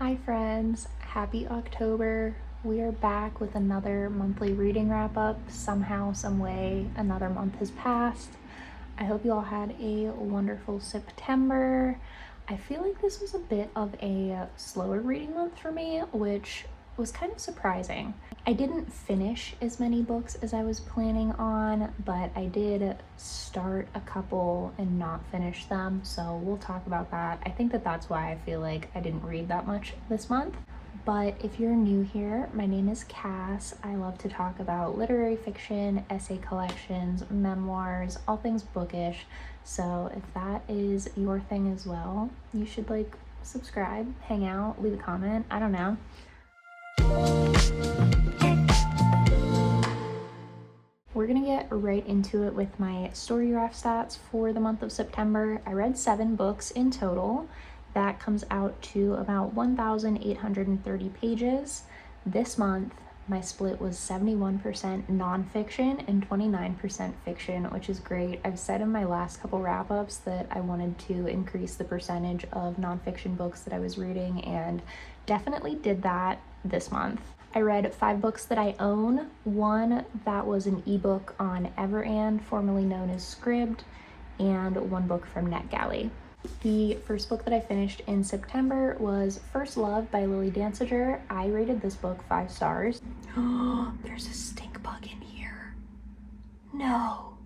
Hi friends, happy October. We are back with another monthly reading wrap up. Somehow, some way, another month has passed. I hope you all had a wonderful September. I feel like this was a bit of a slower reading month for me, which was kind of surprising. I didn't finish as many books as I was planning on, but I did start a couple and not finish them, so we'll talk about that. I think that that's why I feel like I didn't read that much this month. But if you're new here, my name is Cass. I love to talk about literary fiction, essay collections, memoirs, all things bookish. So if that is your thing as well, you should subscribe, hang out, leave a comment, I don't know. We're gonna get right into it with my StoryGraph stats for the month of September. I read 7 books in total. That comes out to about 1,830 pages. This month, my split was 71% nonfiction and 29% fiction, which is great. I've said in my last couple wrap-ups that I wanted to increase the percentage of nonfiction books that I was reading, and definitely did that this month. I read 5 books that I own. One that was an ebook on Adrienne, formerly known as Scribd, and 1 book from NetGalley. The first book that I finished in September was First Love by Lilly Dancyger. I rated this book 5 stars. There's a stink bug in here. No.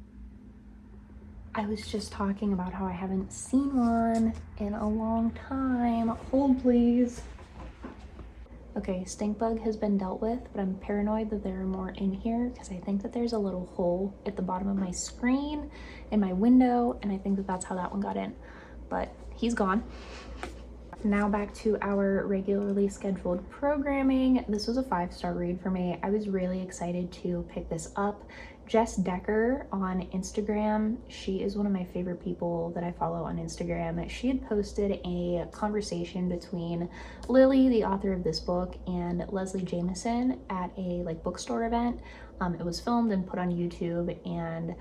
I was just talking about how I haven't seen one in a long time. Hold please. Okay, stink bug has been dealt with, but I'm paranoid that there are more in here because I think that there's a little hole at the bottom of my screen in my window, and I think that that's how that one got in. But he's gone. Now back to our regularly scheduled programming. This was a 5-star read for me. I was really excited to pick this up. Jess Decker on Instagram, she is one of my favorite people that I follow on Instagram. She had posted a conversation between Lily, the author of this book, and Leslie Jameson at a bookstore event. It was filmed and put on YouTube, and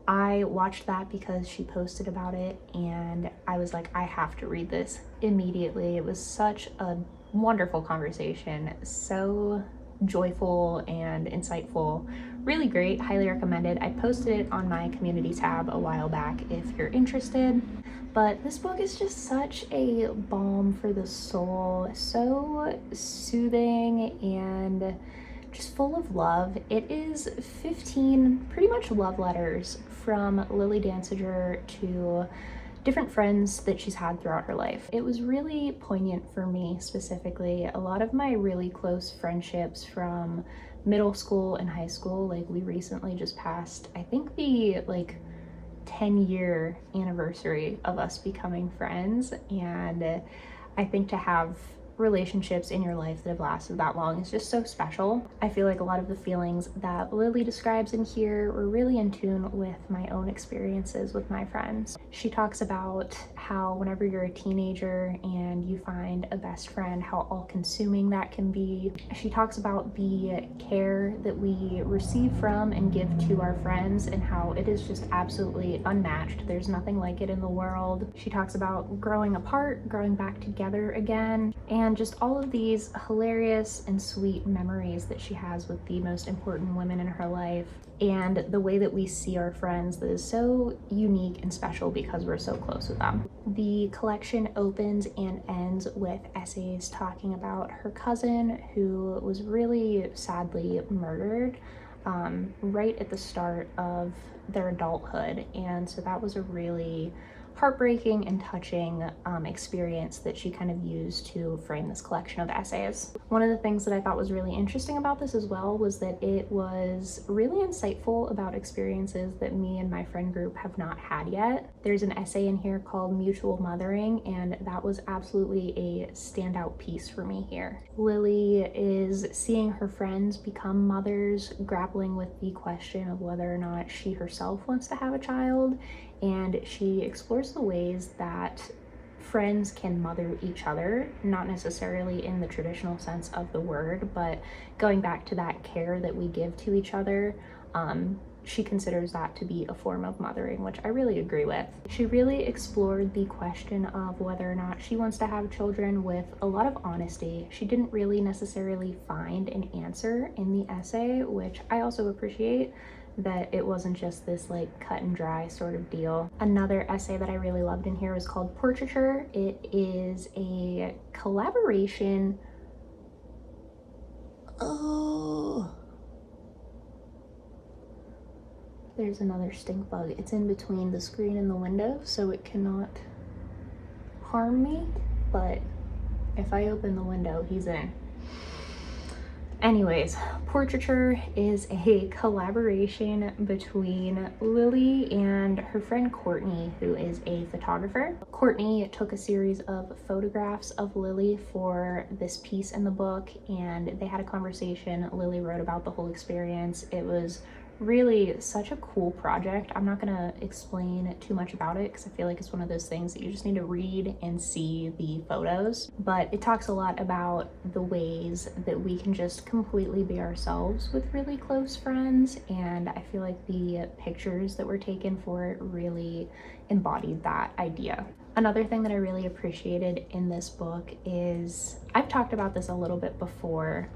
I watched that because she posted about it, and I was like, I have to read this immediately. It was such a wonderful conversation, so joyful and insightful, really great, highly recommended. I posted it on my community tab a while back if you're interested. But this book is just such a balm for the soul, so soothing and just full of love. It is 15 pretty much love letters from Lilly Dancyger to different friends that she's had throughout her life. It was really poignant for me specifically. A lot of my really close friendships from middle school and high school, we recently just passed, I think the 10-year anniversary of us becoming friends, and I think to have relationships in your life that have lasted that long is just so special. I feel like a lot of the feelings that Lily describes in here were really in tune with my own experiences with my friends. She talks about how whenever you're a teenager and you find a best friend, how all-consuming that can be. She talks about the care that we receive from and give to our friends and how it is just absolutely unmatched. There's nothing like it in the world. She talks about growing apart, growing back together again, and just all of these hilarious and sweet memories that she has with the most important women in her life, and the way that we see our friends that is so unique and special because we're so close with them. The collection opens and ends with essays talking about her cousin who was really sadly murdered right at the start of their adulthood, and so that was a really heartbreaking and touching experience that she kind of used to frame this collection of essays. One of the things that I thought was really interesting about this as well was that it was really insightful about experiences that me and my friend group have not had yet. There's an essay in here called Mutual Mothering, and that was absolutely a standout piece for me here. Lily is seeing her friends become mothers, grappling with the question of whether or not she herself wants to have a child, and she explores the ways that friends can mother each other, not necessarily in the traditional sense of the word, but going back to that care that we give to each other she considers that to be a form of mothering, which I really agree with. She really explored the question of whether or not she wants to have children with a lot of honesty. She didn't really necessarily find an answer in the essay, which I also appreciate, that it wasn't just this like cut and dry sort of deal. Another essay that I really loved in here was called Portraiture. It is a collaboration. Oh, there's another stink bug. It's in between the screen and the window, so it cannot harm me, but if I open the window, he's in. Anyways, Portraiture is a collaboration between Lily and her friend Courtney, who is a photographer. Courtney took a series of photographs of Lily for this piece in the book, and they had a conversation. Lily wrote about the whole experience. It was really such a cool project. I'm not gonna explain too much about it because I feel like it's one of those things that you just need to read and see the photos, but it talks a lot about the ways that we can just completely be ourselves with really close friends, and I feel like the pictures that were taken for it really embodied that idea. Another thing that I really appreciated in this book is, I've talked about this a little bit before,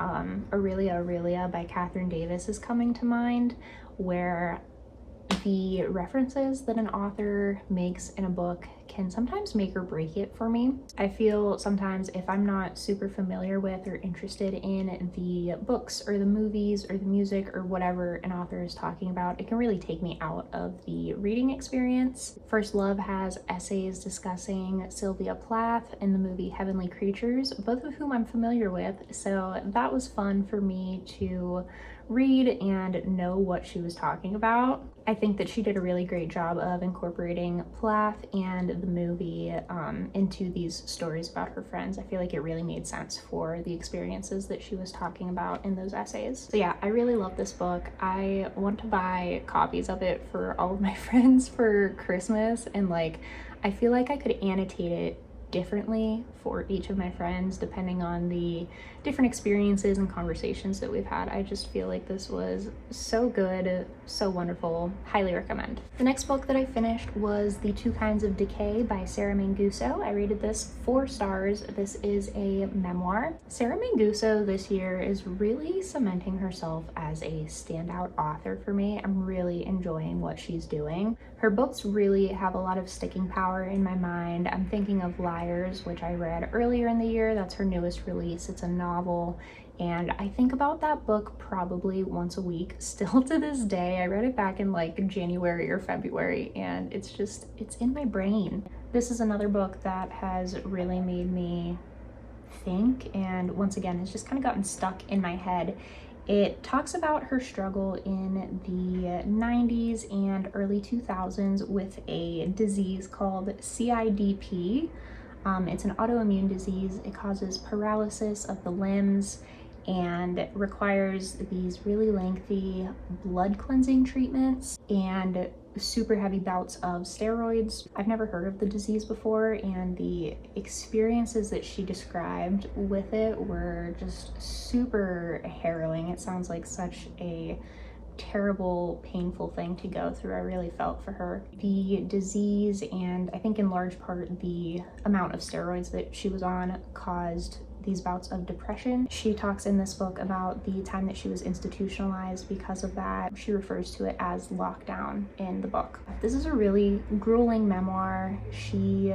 Aurelia by Catherine Davis is coming to mind, where the references that an author makes in a book can sometimes make or break it for me. I feel sometimes if I'm not super familiar with or interested in the books or the movies or the music or whatever an author is talking about, it can really take me out of the reading experience. First Love has essays discussing Sylvia Plath in the movie Heavenly Creatures, both of whom I'm familiar with, so that was fun for me to read and know what she was talking about. I think that she did a really great job of incorporating Plath and the movie into these stories about her friends. I feel like it really made sense for the experiences that she was talking about in those essays. So yeah, I really love this book. I want to buy copies of it for all of my friends for Christmas, and like, I feel like I could annotate it differently for each of my friends depending on the different experiences and conversations that we've had. I just feel like this was so good, so wonderful. Highly recommend. The next book that I finished was The Two Kinds of Decay by Sarah Manguso. I rated this 4 stars. This is a memoir. Sarah Manguso this year is really cementing herself as a standout author for me. I'm really enjoying what she's doing. Her books really have a lot of sticking power in my mind. I'm thinking of Liars, which I read earlier in the year. That's her newest release. It's a novel, and I think about that book probably once a week still to this day. I read it back in like January or February, and it's in my brain. This is another book that has really made me think, and once again has just kind of gotten stuck in my head. It talks about her struggle in the 90s and early 2000s with a disease called CIDP. It's an autoimmune disease. It causes paralysis of the limbs and requires these really lengthy blood cleansing treatments and super heavy bouts of steroids. I've never heard of the disease before, and the experiences that she described with it were just super harrowing. It sounds like such a terrible, painful thing to go through. I really felt for her. The disease, and I think in large part the amount of steroids that she was on, caused these bouts of depression. She talks in this book about the time that she was institutionalized because of that. She refers to it as lockdown in the book. This is a really grueling memoir. She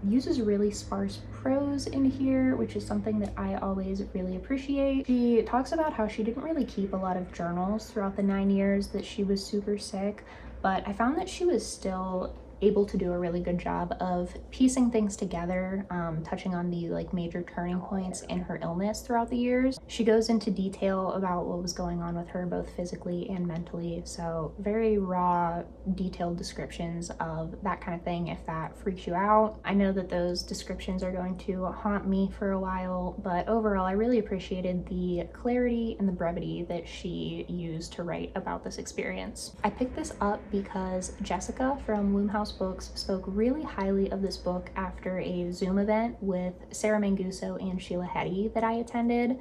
uses really sparse prose in here, which is something that I always really appreciate. She talks about how she didn't really keep a lot of journals throughout the 9 years that she was super sick, but I found that she was still able to do a really good job of piecing things together, touching on the like major turning points in her illness throughout the years. She goes into detail about what was going on with her both physically and mentally, so very raw, detailed descriptions of that kind of thing if that freaks you out. I know that those descriptions are going to haunt me for a while, but overall I really appreciated the clarity and the brevity that she used to write about this experience. I picked this up because Jessica from Womb House Moomhouse Books spoke really highly of this book after a Zoom event with Sarah Manguso and Sheila Heti that I attended.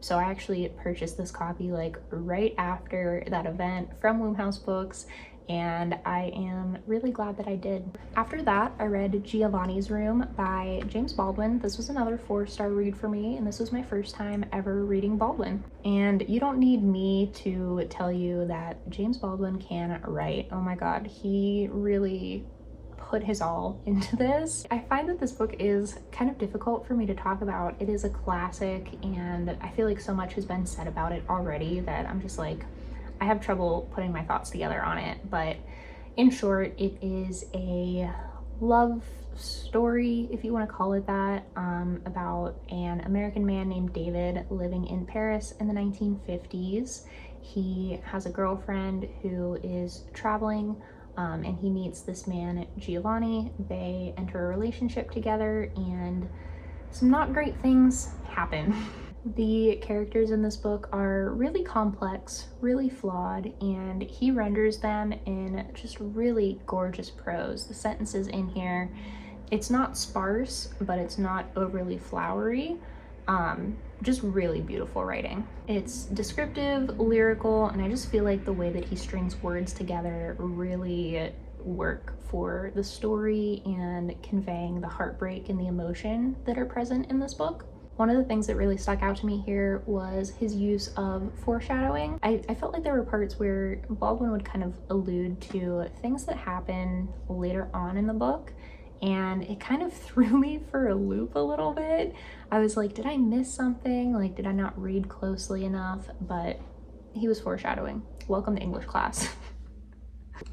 So I actually purchased this copy like right after that event from Moomhouse Books, and I am really glad that I did. After that, I read Giovanni's Room by James Baldwin. This was another 4-star read for me, and this was my first time ever reading Baldwin. And you don't need me to tell you that James Baldwin can write. Oh my god, he really put his all into this. I find that this book is kind of difficult for me to talk about. It is a classic, and I feel like so much has been said about it already that I'm just like, I have trouble putting my thoughts together on it. But in short, it is a love story, if you want to call it that, about an American man named David living in Paris in the 1950s. He has a girlfriend who is traveling, and he meets this man, Giovanni. They enter a relationship together, and some not great things happen. The characters in this book are really complex, really flawed, and he renders them in just really gorgeous prose. The sentences in here, it's not sparse, but it's not overly flowery. Just really beautiful writing. It's descriptive, lyrical, and I just feel like the way that he strings words together really work for the story and conveying the heartbreak and the emotion that are present in this book. One of the things that really stuck out to me here was his use of foreshadowing. I felt like there were parts where Baldwin would kind of allude to things that happen later on in the book, and it kind of threw me for a loop a little bit. I was like, did I miss something? Like, did I not read closely enough? But he was foreshadowing. Welcome to English class.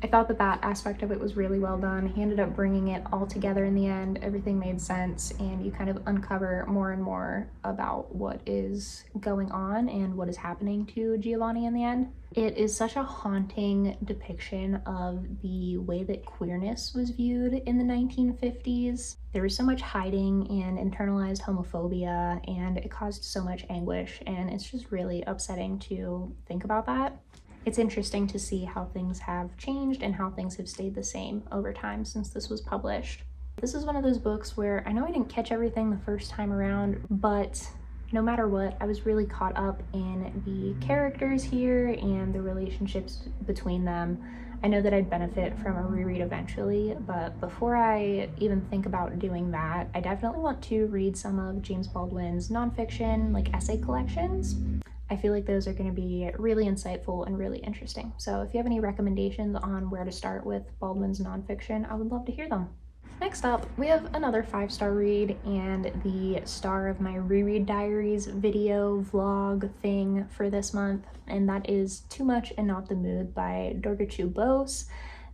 I thought that that aspect of it was really well done. He ended up bringing it all together in the end. Everything made sense, and you kind of uncover more and more about what is going on and what is happening to Giovanni in the end. It is such a haunting depiction of the way that queerness was viewed in the 1950s. There was so much hiding and internalized homophobia, and it caused so much anguish, and it's just really upsetting to think about that. It's interesting to see how things have changed and how things have stayed the same over time since this was published. This is one of those books where I know I didn't catch everything the first time around, but no matter what, I was really caught up in the characters here and the relationships between them. I know that I'd benefit from a reread eventually, but before I even think about doing that, I definitely want to read some of James Baldwin's nonfiction, like essay collections. I feel like those are going to be really insightful and really interesting. So if you have any recommendations on where to start with Baldwin's nonfiction, I would love to hear them. Next up, we have another 5-star read and the star of my reread diaries video vlog thing for this month, and that is Too Much and Not the Mood by durga Bose.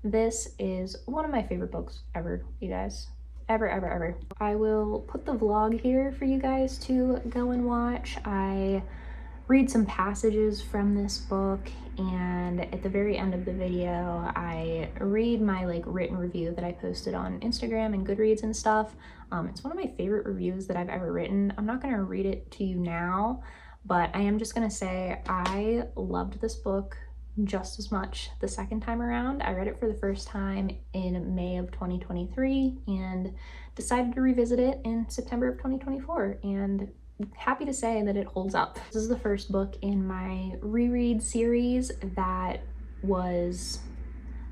This is one of my favorite books ever, you guys. Ever. I will put the vlog here for you guys to go and watch. I read some passages from this book, and at the very end of the video I read my written review that I posted on Instagram and Goodreads and stuff. It's one of my favorite reviews that I've ever written. I'm not going to read it to you now, but I am just going to say I loved this book just as much the second time around. I read it for the first time in May of 2023 and decided to revisit it in September of 2024, and happy to say that it holds up. This is the first book in my reread series that was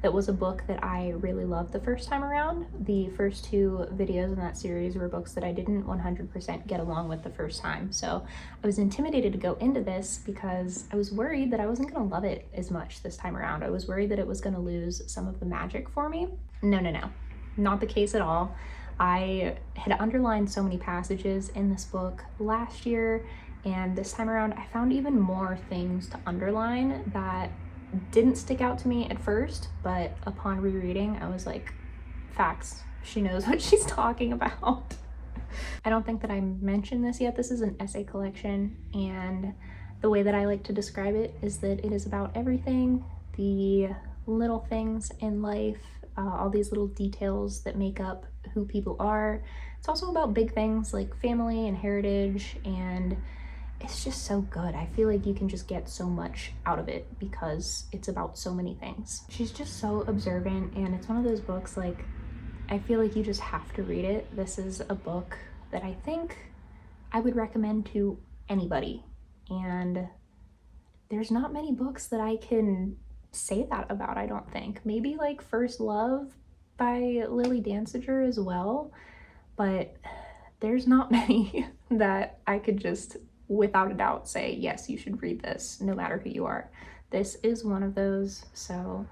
a book that I really loved the first time around. The first 2 videos in that series were books that I didn't 100% get along with the first time. So I was intimidated to go into this because I was worried that I wasn't gonna love it as much this time around. I was worried that it was gonna lose some of the magic for me. No, not the case at all. I had underlined so many passages in this book last year, and this time around I found even more things to underline that didn't stick out to me at first, but upon rereading I was like, facts, she knows what she's talking about. I don't think that I mentioned this yet. This is an essay collection, and the way that I like to describe it is that it is about everything, the little things in life, all these little details that make up who people are. It's also about big things like family and heritage, and it's just so good. I feel like you can just get so much out of it because it's about so many things. She's just so observant, and it's one of those books, like, I feel like you just have to read it. This is a book that I think I would recommend to anybody, and there's not many books that I can say that about, I don't think. Maybe like First Love by Lilly Dancyger as well, but there's not many that I could just without a doubt say, yes, you should read this no matter who you are. This is one of those, so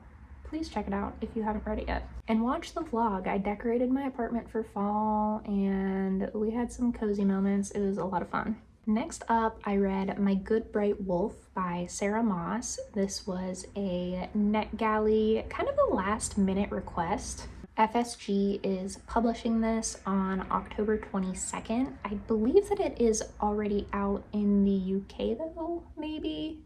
please check it out if you haven't read it yet. And watch the vlog. I decorated my apartment for fall and we had some cozy moments. It was a lot of fun. Next up, I read My Good Bright Wolf by Sarah Moss. This was a NetGalley, kind of a last minute request. FSG is publishing this on October 22nd. I believe that it is already out in the UK though, maybe,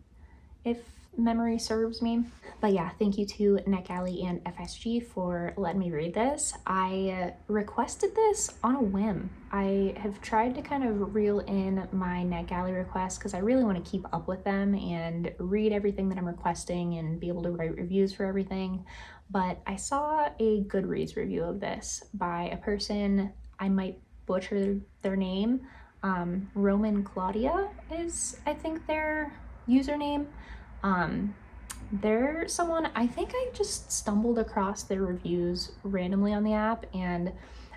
if memory serves me. But yeah, thank you to NetGalley and FSG for letting me read this. I requested this on a whim. I have tried to kind of reel in my NetGalley requests because I really want to keep up with them and read everything that I'm requesting and be able to write reviews for everything. But I saw a Goodreads review of this by a person, I might butcher their name, Roman Claudia is, I think, their username. They're someone, I think I just stumbled across their reviews randomly on the app, and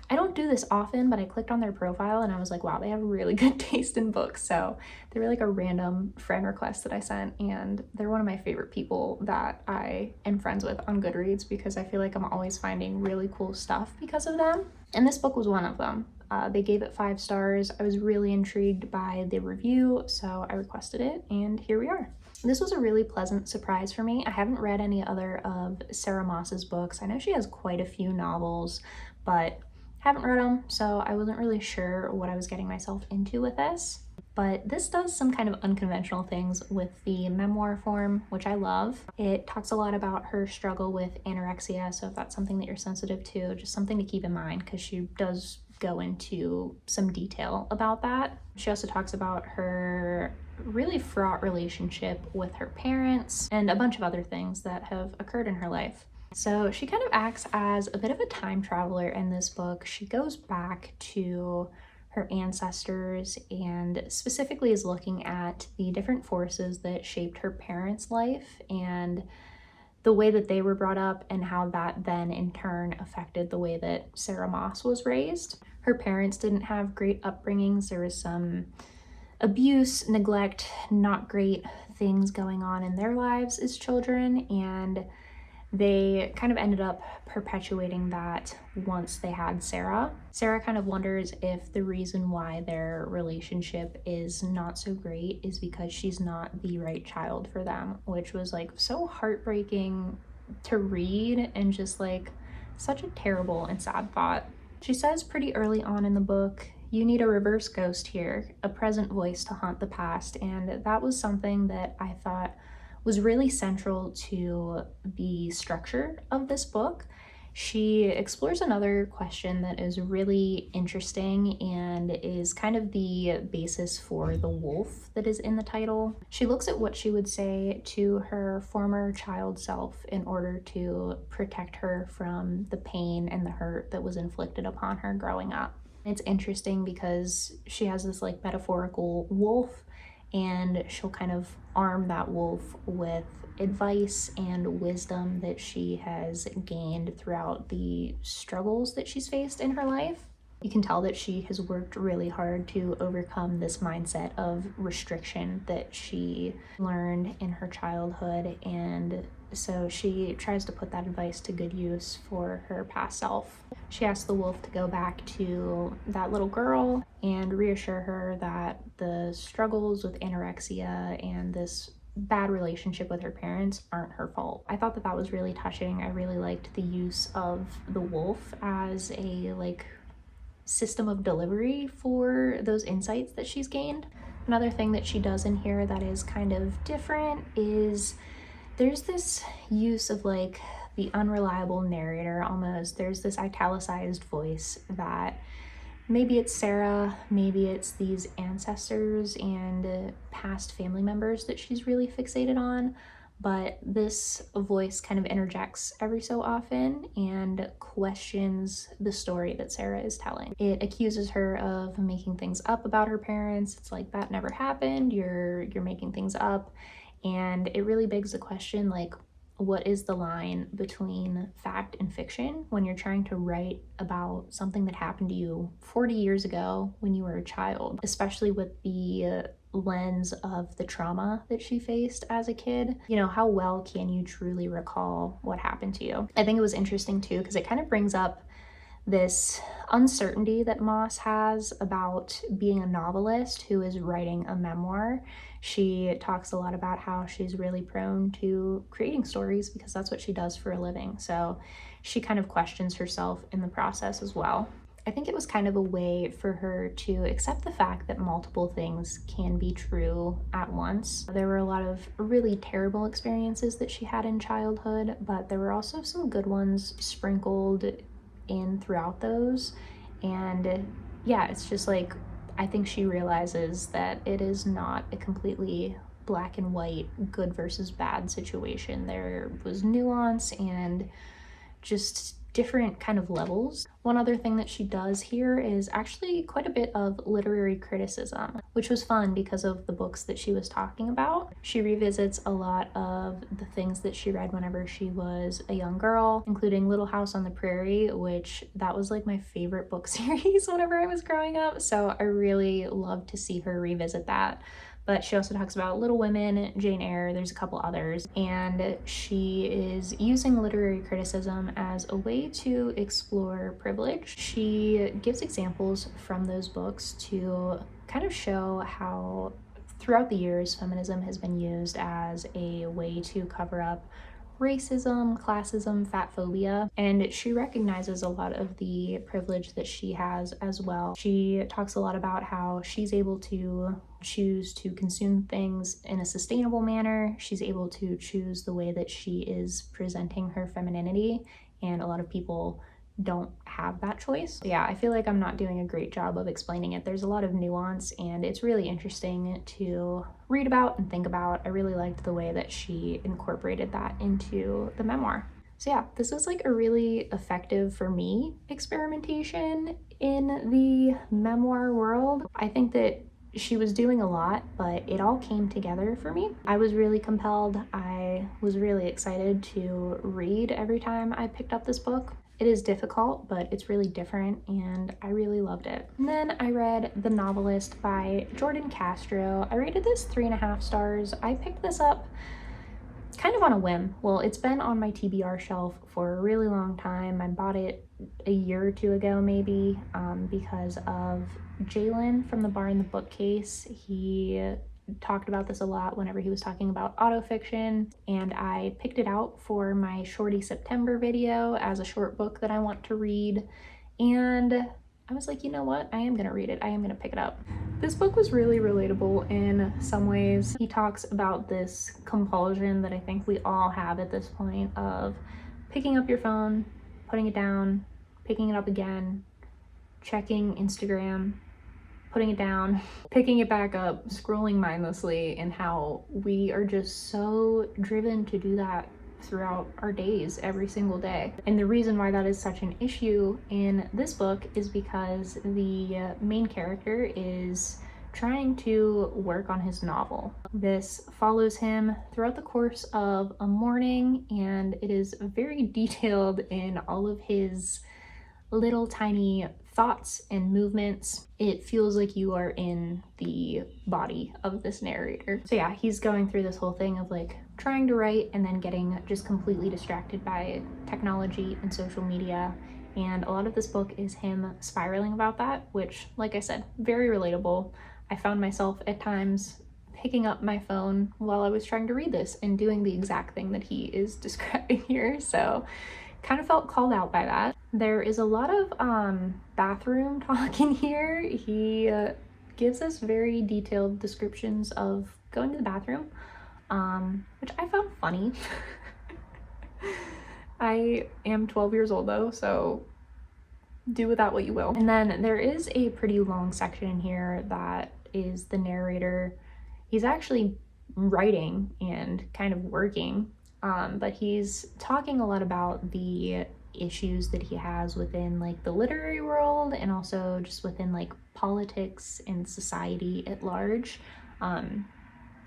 I don't do this often, but I clicked on their profile and I was like, wow, they have really good taste in books. So they were like a random friend request that I sent, and they're one of my favorite people that I am friends with on Goodreads because I feel like I'm always finding really cool stuff because of them. And this book was one of them. They gave it 5 stars. I was really intrigued by the review, so I requested it, and here we are. This was a really pleasant surprise for me. I haven't read any other of Sarah Moss's books. I know she has quite a few novels, but haven't read them, so I wasn't really sure what I was getting myself into with this. But this does some kind of unconventional things with the memoir form, which I love. It talks a lot about her struggle with anorexia, so if that's something that you're sensitive to, just something to keep in mind, because she does go into some detail about that. She also talks about her really fraught relationship with her parents and a bunch of other things that have occurred in her life. So she kind of acts as a bit of a time traveler in this book. She goes back to her ancestors and specifically is looking at the different forces that shaped her parents' life and the way that they were brought up and how that then in turn affected the way that Sarah Moss was raised. Her parents didn't have great upbringings. There was some abuse, neglect, not great things going on in their lives as children, and they kind of ended up perpetuating that once they had Sarah. Sarah kind of wonders if the reason why their relationship is not so great is because she's not the right child for them, which was like so heartbreaking to read and just like such a terrible and sad thought. She says pretty early on in the book, you need a reverse ghost here, a present voice to haunt the past, and that was something that I thought was really central to the structure of this book. She explores another question that is really interesting and is kind of the basis for the wolf that is in the title. She looks at what she would say to her former child self in order to protect her from the pain and the hurt that was inflicted upon her growing up. It's interesting because she has this like metaphorical wolf, and she'll kind of arm that wolf with advice and wisdom that she has gained throughout the struggles that she's faced in her life. You can tell that she has worked really hard to overcome this mindset of restriction that she learned in her childhood, and so she tries to put that advice to good use for her past self. She asks the wolf to go back to that little girl and reassure her that the struggles with anorexia and this bad relationship with her parents aren't her fault. I thought that that was really touching. I really liked the use of the wolf as a like system of delivery for those insights that she's gained. Another thing that she does in here that is kind of different is there's this use of like the unreliable narrator almost. There's this italicized voice that Maybe it's Sarah, maybe it's these ancestors and past family members that she's really fixated on, but this voice kind of interjects every so often and questions the story that Sarah is telling. It accuses her of making things up about her parents. It's like, that never happened, you're making things up. And it really begs the question, like, what is the line between fact and fiction when you're trying to write about something that happened to you 40 years ago when you were a child, especially with the lens of the trauma that she faced as a kid? You know, how well can you truly recall what happened to you? I think it was interesting too, because it kind of brings up this uncertainty that Moss has about being a novelist who is writing a memoir. She talks a lot about how she's really prone to creating stories because that's what she does for a living. So she kind of questions herself in the process as well. I think it was kind of a way for her to accept the fact that multiple things can be true at once. There were a lot of really terrible experiences that she had in childhood, but there were also some good ones sprinkled in throughout those. And yeah, it's just like, I think she realizes that it is not a completely black and white, good versus bad situation. There was nuance and just different kind of levels. One other thing that she does here is actually quite a bit of literary criticism, which was fun because of the books that she was talking about. She revisits a lot of the things that she read whenever she was a young girl, including Little House on the Prairie, which that was like my favorite book series whenever I was growing up. So I really love to see her revisit that. But she also talks about Little Women, Jane Eyre, there's a couple others, and she is using literary criticism as a way to explore privilege. She gives examples from those books to kind of show how throughout the years feminism has been used as a way to cover up racism, classism, fat phobia, and she recognizes a lot of the privilege that she has as well. She talks a lot about how she's able to choose to consume things in a sustainable manner. She's able to choose the way that she is presenting her femininity, and a lot of people don't have that choice. Yeah, I feel like I'm not doing a great job of explaining it. There's a lot of nuance and it's really interesting to read about and think about. I really liked the way that she incorporated that into the memoir. So yeah, this was like a really effective, for me, experimentation in the memoir world. I think that she was doing a lot, but it all came together for me. I was really compelled. I was really excited to read every time I picked up this book. It is difficult, but it's really different and I really loved it. And then I read The Novelist by Jordan Castro. I rated this 3.5 stars. I picked this up kind of on a whim. Well, it's been on my TBR shelf for a really long time. I bought it a year or two ago maybe because of Jalen from The Bar in the Bookcase. He talked about this a lot whenever he was talking about autofiction, and I picked it out for my Shorty September video as a short book that I want to read, and I was like, you know what, I am gonna read it, I am gonna pick it up. This book was really relatable in some ways. He talks about this compulsion that I think we all have at this point of picking up your phone, putting it down, picking it up again, checking Instagram, putting it down, picking it back up, scrolling mindlessly, and how we are just so driven to do that throughout our days every single day. And the reason why that is such an issue in this book is because the main character is trying to work on his novel. This follows him throughout the course of a morning, and it is very detailed in all of his little tiny thoughts and movements. It feels like you are in the body of this narrator. So yeah, he's going through this whole thing of like trying to write and then getting just completely distracted by technology and social media. And a lot of this book is him spiraling about that, which, like I said, very relatable. I found myself at times picking up my phone while I was trying to read this and doing the exact thing that he is describing here. So kind of felt called out by that. There is a lot of bathroom talk in here. He gives us very detailed descriptions of going to the bathroom, which I found funny. I am 12 years old though, so do with that what you will. And then there is a pretty long section in here that is the narrator. He's actually writing and kind of working, but he's talking a lot about the issues that he has within like the literary world and also just within like politics and society at large.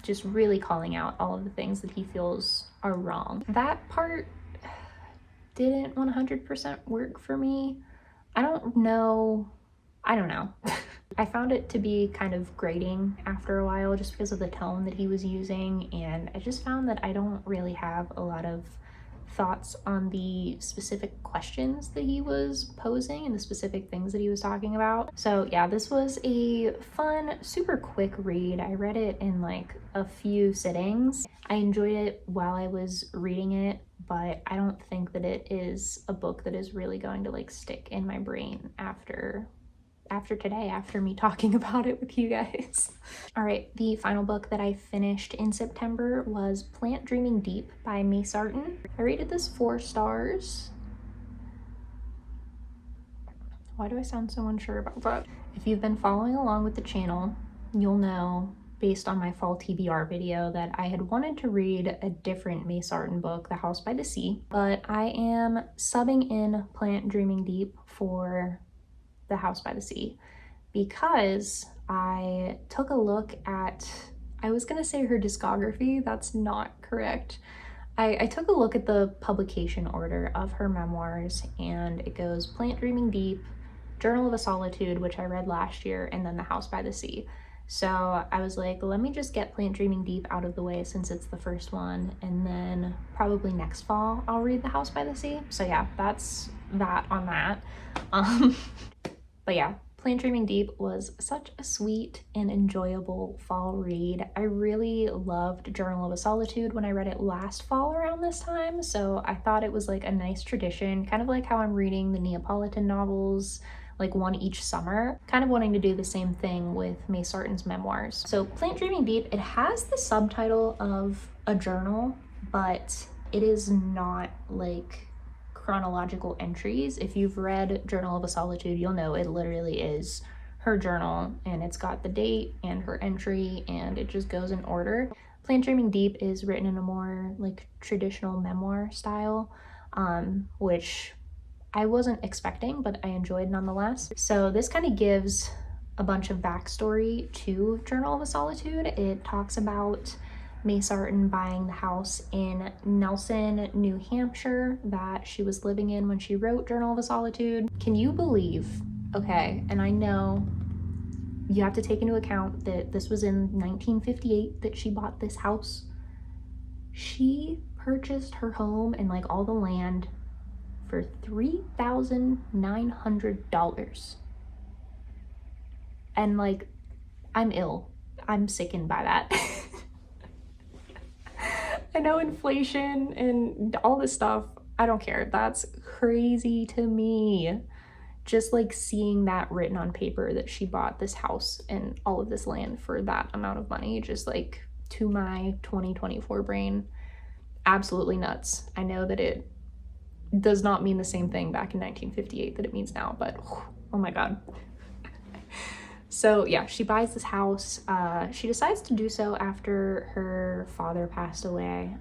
Just really calling out all of the things that he feels are wrong. That part didn't 100% work for me. I don't know. I found it to be kind of grating after a while just because of the tone that he was using, and I just found that I don't really have a lot of thoughts on the specific questions that he was posing and the specific things that he was talking about. So yeah, this was a fun, super quick read. I read it in like a few sittings. I enjoyed it while I was reading it, but I don't think that it is a book that is really going to like stick in my brain after today, after me talking about it with you guys. All right, the final book that I finished in September was Plant Dreaming Deep by Sarton. I rated this 4 stars. Why do I sound so unsure about that? If you've been following along with the channel, you'll know based on my fall TBR video that I had wanted to read a different Sarton book, The House by the Sea, but I am subbing in Plant Dreaming Deep for The House by the Sea because I took a look at, I was gonna say her discography, that's not correct. I took a look at the publication order of her memoirs, and it goes Plant Dreaming Deep, Journal of a Solitude, which I read last year, and then The House by the Sea. So I was like, let me just get Plant Dreaming Deep out of the way since it's the first one, and then probably next fall I'll read The House by the Sea. So yeah, that's that on that. But yeah, Plant Dreaming Deep was such a sweet and enjoyable fall read. I really loved Journal of a Solitude when I read it last fall around this time, so I thought it was like a nice tradition, kind of like how I'm reading the Neapolitan novels, like one each summer, kind of wanting to do the same thing with Sarton's memoirs. So Plant Dreaming Deep, it has the subtitle of a journal, but it is not like chronological entries. If you've read Journal of a Solitude, you'll know it literally is her journal, and it's got the date and her entry, and it just goes in order. Plant Dreaming Deep is written in a more like traditional memoir style, which I wasn't expecting, but I enjoyed nonetheless. So this kind of gives a bunch of backstory to Journal of a Solitude. It talks about Sarton buying the house in Nelson, New Hampshire that she was living in when she wrote Journal of a Solitude. Can you believe, okay, and I know you have to take into account that this was in 1958 that she bought this house. She purchased her home and like all the land for $3,900. And like, I'm ill. I'm sickened by that. I know inflation and all this stuff, I don't care. That's crazy to me. Just like seeing that written on paper that she bought this house and all of this land for that amount of money, just like to my 2024 brain, absolutely nuts. I know that it does not mean the same thing back in 1958 that it means now, but oh my God. So yeah, she buys this house. She decides to do so after her father passed away,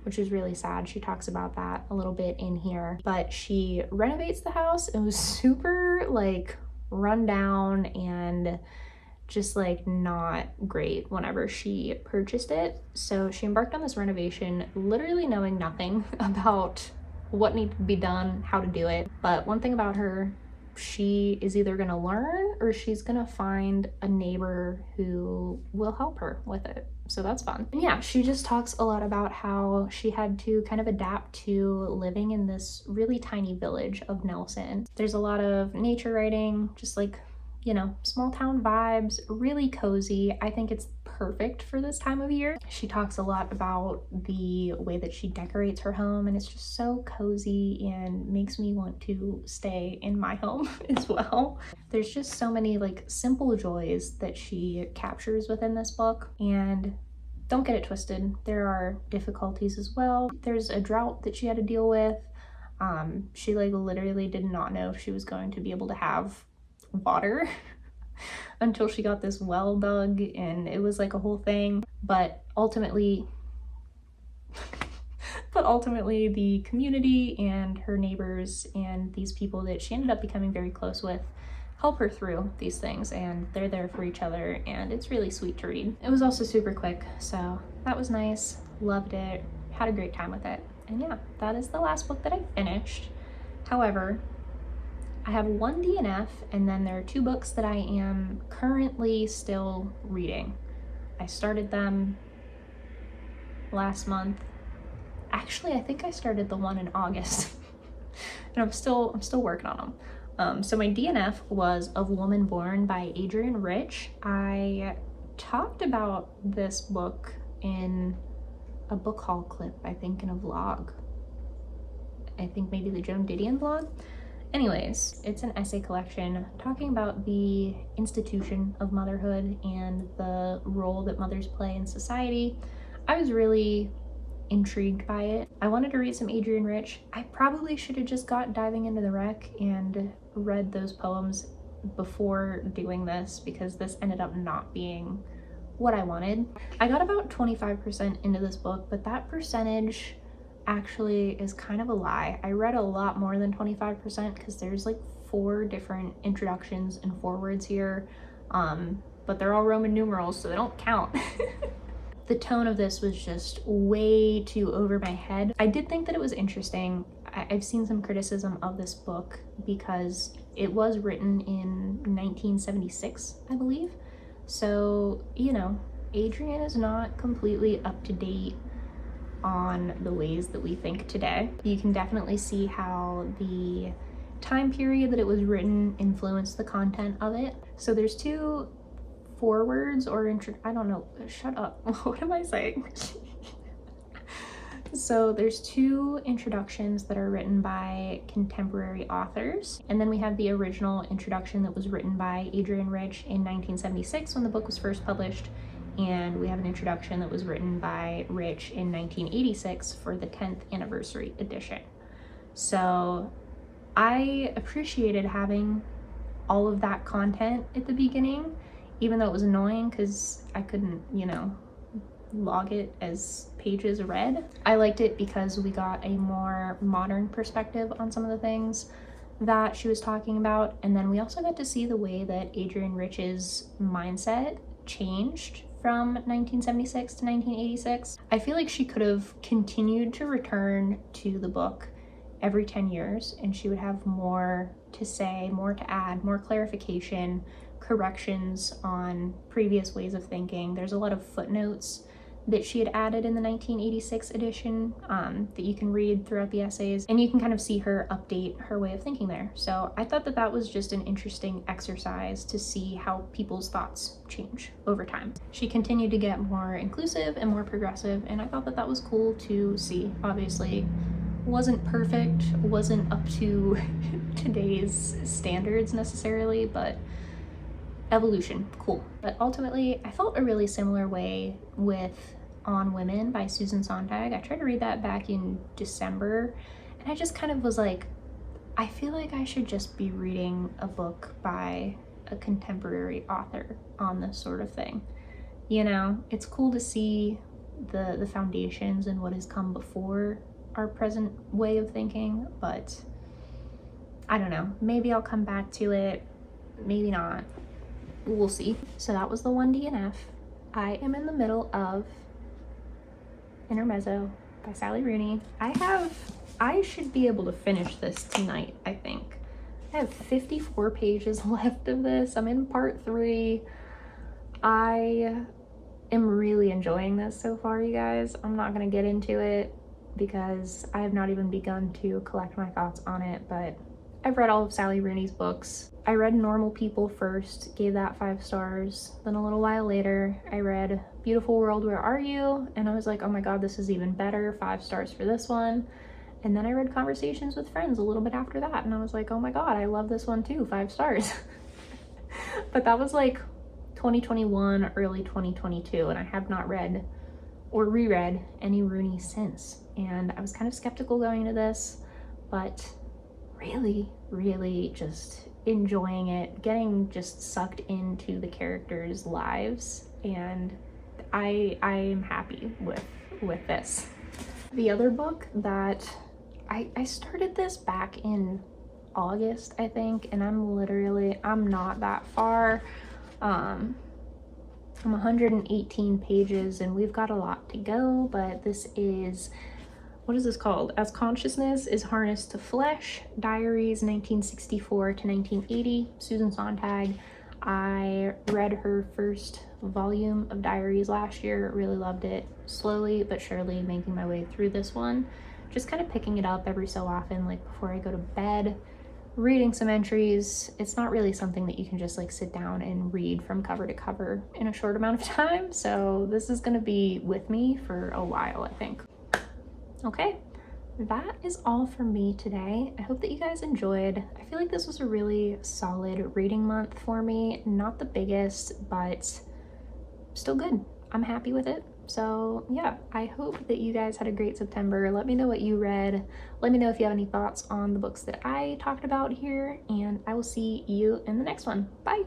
which is really sad. She talks about that a little bit in here, but she renovates the house. It was super like run down and just like not great whenever she purchased it. So she embarked on this renovation, literally knowing nothing about what needed to be done, how to do it. But one thing about her, she is either gonna learn or she's gonna find a neighbor who will help her with it. So that's fun. And yeah, she just talks a lot about how she had to kind of adapt to living in this really tiny village of Nelson. There's a lot of nature writing, just like, you know, small town vibes, really cozy. I think it's perfect for this time of year. She talks a lot about the way that she decorates her home, and it's just so cozy and makes me want to stay in my home as well. There's just so many like simple joys that she captures within this book, and don't get it twisted, there are difficulties as well. There's a drought that she had to deal with. She like literally did not know if she was going to be able to have water until she got this well dug, and it was like a whole thing. But ultimately the community and her neighbors and these people that she ended up becoming very close with help her through these things, and they're there for each other, and it's really sweet to read. It was also super quick, so that was nice. Loved it, had a great time with it. And yeah, that is the last book that I finished. However, I have one DNF, and then there are 2 books that I am currently still reading. I started them last month. Actually, I think I started the one in August. And I'm still working on them. So my DNF was Of Woman Born by Adrienne Rich. I talked about this book in a book haul clip, I think in a vlog. I think maybe the Joan Didion vlog. Anyways, it's an essay collection talking about the institution of motherhood and the role that mothers play in society. I was really intrigued by it. I wanted to read some Adrienne Rich. I probably should have just got Diving into the Wreck and read those poems before doing this, because this ended up not being what I wanted. I got about 25% into this book, but that percentage actually is kind of a lie. I read a lot more than 25% because there's like 4 different introductions and forewords here, but they're all Roman numerals, so they don't count. The tone of this was just way too over my head. I did think that it was interesting. I've seen some criticism of this book because it was written in 1976, I believe. So, you know, Adrienne is not completely up to date on the ways that we think today. You can definitely see how the time period that it was written influenced the content of it. So there's 2 forewords or I don't know, shut up. What am I saying? So there's 2 introductions that are written by contemporary authors, and then we have the original introduction that was written by Adrienne Rich in 1976 when the book was first published, and we have an introduction that was written by Rich in 1986 for the 10th anniversary edition. So I appreciated having all of that content at the beginning, even though it was annoying because I couldn't, you know, log it as pages read. I liked it because we got a more modern perspective on some of the things that she was talking about, and then we also got to see the way that Adrienne Rich's mindset changed from 1976 to 1986. I feel like she could have continued to return to the book every 10 years and she would have more to say, more to add, more clarification, corrections on previous ways of thinking. There's a lot of footnotes that she had added in the 1986 edition that you can read throughout the essays, and you can kind of see her update her way of thinking there. So I thought that that was just an interesting exercise to see how people's thoughts change over time. She continued to get more inclusive and more progressive, and I thought that that was cool to see. Obviously, wasn't perfect, wasn't up to today's standards necessarily, but evolution, cool. But ultimately, I felt a really similar way with On Women by Susan Sontag. I tried to read that back in December, and I just kind of was like, I feel like I should just be reading a book by a contemporary author on this sort of thing. You know, it's cool to see the foundations and what has come before our present way of thinking, but I don't know, maybe I'll come back to it, maybe not. We'll see. So that was the one DNF. I am in the middle of Intermezzo by Sally Rooney. I should be able to finish this tonight, I think. I have 54 pages left of this. I'm in part 3. I am really enjoying this so far, you guys. I'm not gonna get into it because I have not even begun to collect my thoughts on it, but I've read all of Sally Rooney's books. I read Normal People first, gave that 5 stars. Then a little while later, I read Beautiful World, Where Are You? And I was like, oh my god, this is even better, 5 stars for this one. And then I read Conversations with Friends a little bit after that, and I was like, oh my god, I love this one too, 5 stars. But that was like 2021, early 2022, and I have not read or reread any Rooney since. And I was kind of skeptical going into this, but really just enjoying it, getting just sucked into the characters' lives, and I am happy with this. The other book that I started this back in August, I think, and I'm not that far. I'm 118 pages and we've got a lot to go, but this is, what is this called? As Consciousness is Harnessed to Flesh, Diaries 1964 to 1980, Susan Sontag. I read her first volume of Diaries last year, really loved it. Slowly but surely making my way through this one, just kind of picking it up every so often, like before I go to bed, reading some entries. It's not really something that you can just like sit down and read from cover to cover in a short amount of time, so this is gonna be with me for a while, I think. Okay, that is all for me today. I hope that you guys enjoyed. I feel like this was a really solid reading month for me. Not the biggest, but still good. I'm happy with it. So yeah, I hope that you guys had a great September. Let me know what you read. Let me know if you have any thoughts on the books that I talked about here, and I will see you in the next one. Bye.